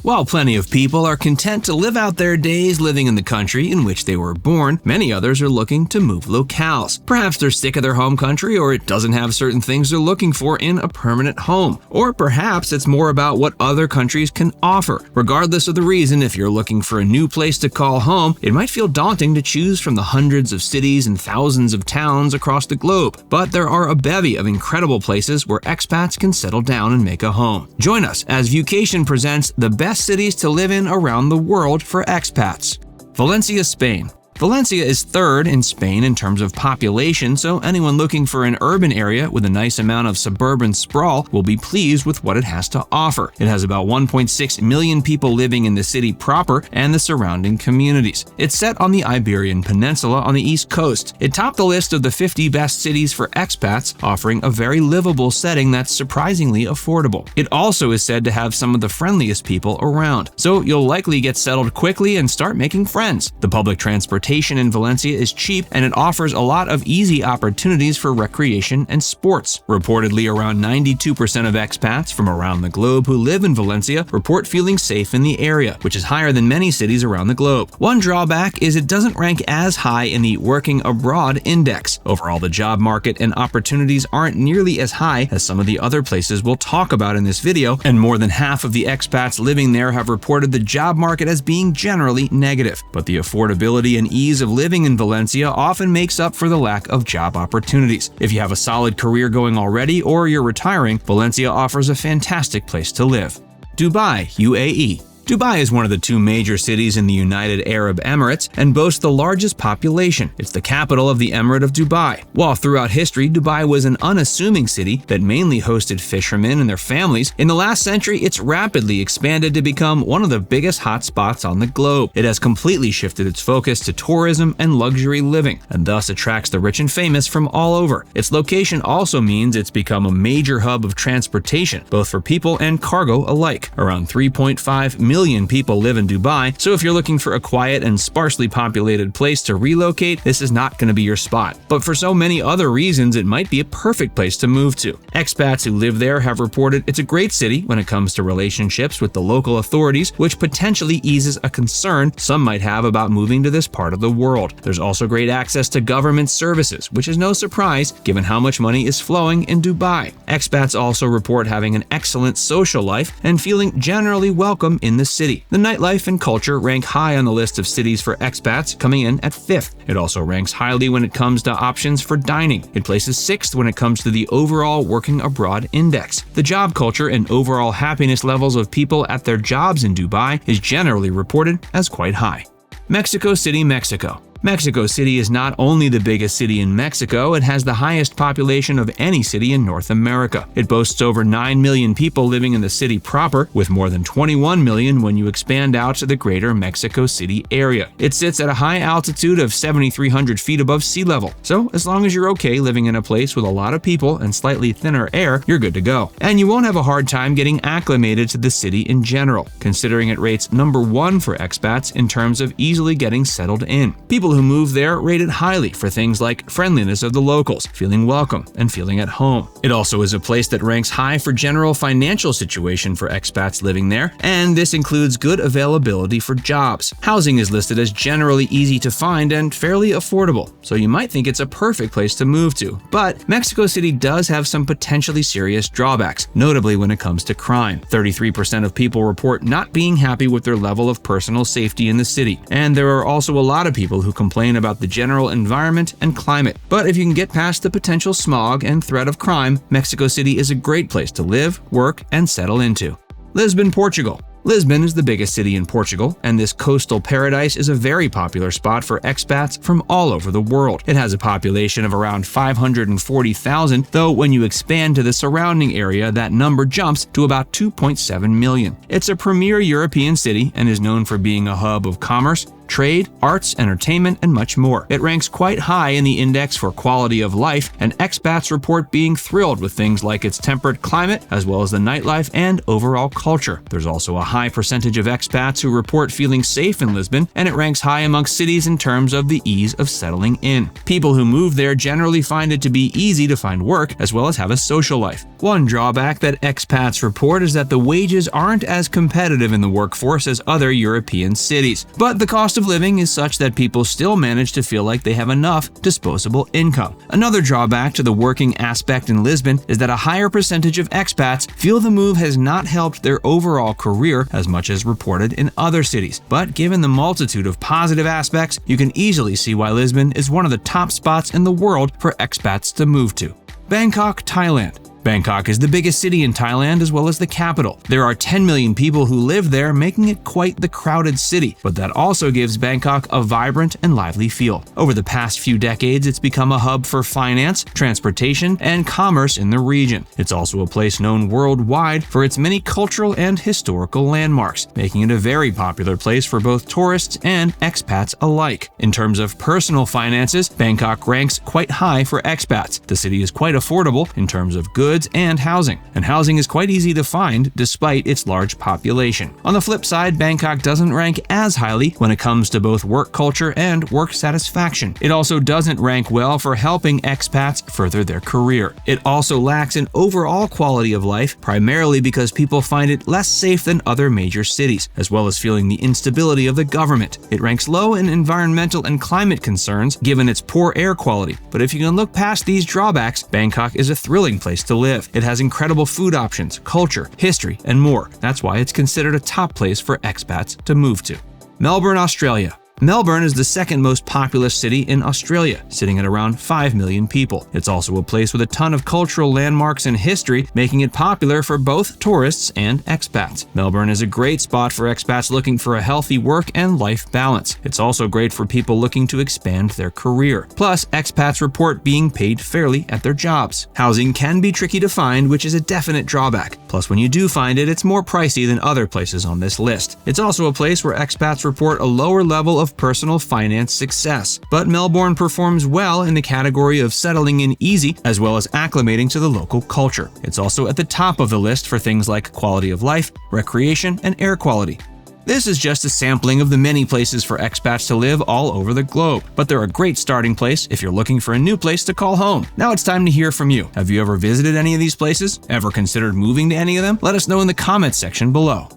While plenty of people are content to live out their days living in the country in which they were born, many others are looking to move locales. Perhaps they're sick of their home country, or it doesn't have certain things they're looking for in a permanent home. Or perhaps it's more about what other countries can offer. Regardless of the reason, if you're looking for a new place to call home, it might feel daunting to choose from the hundreds of cities and thousands of towns across the globe. But there are a bevy of incredible places where expats can settle down and make a home. Join us as Viewcation presents the best cities to live in around the world for expats. Valencia, Spain. Valencia is third in Spain in terms of population, so anyone looking for an urban area with a nice amount of suburban sprawl will be pleased with what it has to offer. It has about 1.6 million people living in the city proper and the surrounding communities. It's set on the Iberian Peninsula on the east coast. It topped the list of the 50 best cities for expats, offering a very livable setting that's surprisingly affordable. It also is said to have some of the friendliest people around, so you'll likely get settled quickly and start making friends. The public transportation in Valencia is cheap, and it offers a lot of easy opportunities for recreation and sports. Reportedly, around 92% of expats from around the globe who live in Valencia report feeling safe in the area, which is higher than many cities around the globe. One drawback is it doesn't rank as high in the Working Abroad Index. Overall, the job market and opportunities aren't nearly as high as some of the other places we'll talk about in this video, and more than half of the expats living there have reported the job market as being generally negative. But the affordability and ease of living in Valencia often makes up for the lack of job opportunities. If you have a solid career going already or you're retiring, Valencia offers a fantastic place to live. Dubai, UAE. Dubai is one of the two major cities in the United Arab Emirates and boasts the largest population. It's the capital of the Emirate of Dubai. While throughout history, Dubai was an unassuming city that mainly hosted fishermen and their families, in the last century, it's rapidly expanded to become one of the biggest hotspots on the globe. It has completely shifted its focus to tourism and luxury living, and thus attracts the rich and famous from all over. Its location also means it's become a major hub of transportation, both for people and cargo alike. Around 3.5 million people live in Dubai, so if you're looking for a quiet and sparsely populated place to relocate, this is not going to be your spot. But for so many other reasons, it might be a perfect place to move to. Expats who live there have reported it's a great city when it comes to relationships with the local authorities, which potentially eases a concern some might have about moving to this part of the world. There's also great access to government services, which is no surprise given how much money is flowing in Dubai. Expats also report having an excellent social life and feeling generally welcome in the city. The nightlife and culture rank high on the list of cities for expats, coming in at 5th. It also ranks highly when it comes to options for dining. It places 6th when it comes to the overall Working Abroad Index. The job culture and overall happiness levels of people at their jobs in Dubai is generally reported as quite high. Mexico City, Mexico. Mexico City is not only the biggest city in Mexico, it has the highest population of any city in North America. It boasts over 9 million people living in the city proper, with more than 21 million when you expand out to the greater Mexico City area. It sits at a high altitude of 7,300 feet above sea level, so as long as you're okay living in a place with a lot of people and slightly thinner air, you're good to go. And you won't have a hard time getting acclimated to the city in general, considering it rates number 1 for expats in terms of easily getting settled in. People who move there rate it highly for things like friendliness of the locals, feeling welcome, and feeling at home. It also is a place that ranks high for general financial situation for expats living there, and this includes good availability for jobs. Housing is listed as generally easy to find and fairly affordable, so you might think it's a perfect place to move to. But Mexico City does have some potentially serious drawbacks, notably when it comes to crime. 33% of people report not being happy with their level of personal safety in the city, and there are also a lot of people who complain about the general environment and climate. But if you can get past the potential smog and threat of crime, Mexico City is a great place to live, work, and settle into. Lisbon, Portugal. Lisbon is the biggest city in Portugal, and this coastal paradise is a very popular spot for expats from all over the world. It has a population of around 540,000, though when you expand to the surrounding area, that number jumps to about 2.7 million. It's a premier European city and is known for being a hub of commerce, trade, arts, entertainment, and much more. It ranks quite high in the index for quality of life, and expats report being thrilled with things like its temperate climate, as well as the nightlife and overall culture. There's also a high percentage of expats who report feeling safe in Lisbon, and it ranks high amongst cities in terms of the ease of settling in. People who move there generally find it to be easy to find work, as well as have a social life. One drawback that expats report is that the wages aren't as competitive in the workforce as other European cities, but the cost of living is such that people still manage to feel like they have enough disposable income. Another drawback to the working aspect in Lisbon is that a higher percentage of expats feel the move has not helped their overall career as much as reported in other cities. But given the multitude of positive aspects, you can easily see why Lisbon is one of the top spots in the world for expats to move to. Bangkok, Thailand. Bangkok is the biggest city in Thailand as well as the capital. There are 10 million people who live there, making it quite the crowded city, but that also gives Bangkok a vibrant and lively feel. Over the past few decades, it's become a hub for finance, transportation, and commerce in the region. It's also a place known worldwide for its many cultural and historical landmarks, making it a very popular place for both tourists and expats alike. In terms of personal finances, Bangkok ranks quite high for expats. The city is quite affordable in terms of goods and housing is quite easy to find despite its large population. On the flip side, Bangkok doesn't rank as highly when it comes to both work culture and work satisfaction. It also doesn't rank well for helping expats further their career. It also lacks an overall quality of life, primarily because people find it less safe than other major cities, as well as feeling the instability of the government. It ranks low in environmental and climate concerns given its poor air quality, but if you can look past these drawbacks, Bangkok is a thrilling place to live. It has incredible food options, culture, history, and more. That's why it's considered a top place for expats to move to. Melbourne, Australia. Melbourne is the second most populous city in Australia, sitting at around 5 million people. It's also a place with a ton of cultural landmarks and history, making it popular for both tourists and expats. Melbourne is a great spot for expats looking for a healthy work and life balance. It's also great for people looking to expand their career. Plus, expats report being paid fairly at their jobs. Housing can be tricky to find, which is a definite drawback. Plus, when you do find it, it's more pricey than other places on this list. It's also a place where expats report a lower level of personal finance success. But Melbourne performs well in the category of settling in easy, as well as acclimating to the local culture. It's also at the top of the list for things like quality of life, recreation, and air quality. This is just a sampling of the many places for expats to live all over the globe, but they're a great starting place if you're looking for a new place to call home. Now it's time to hear from you. Have you ever visited any of these places? Ever considered moving to any of them? Let us know in the comments section below.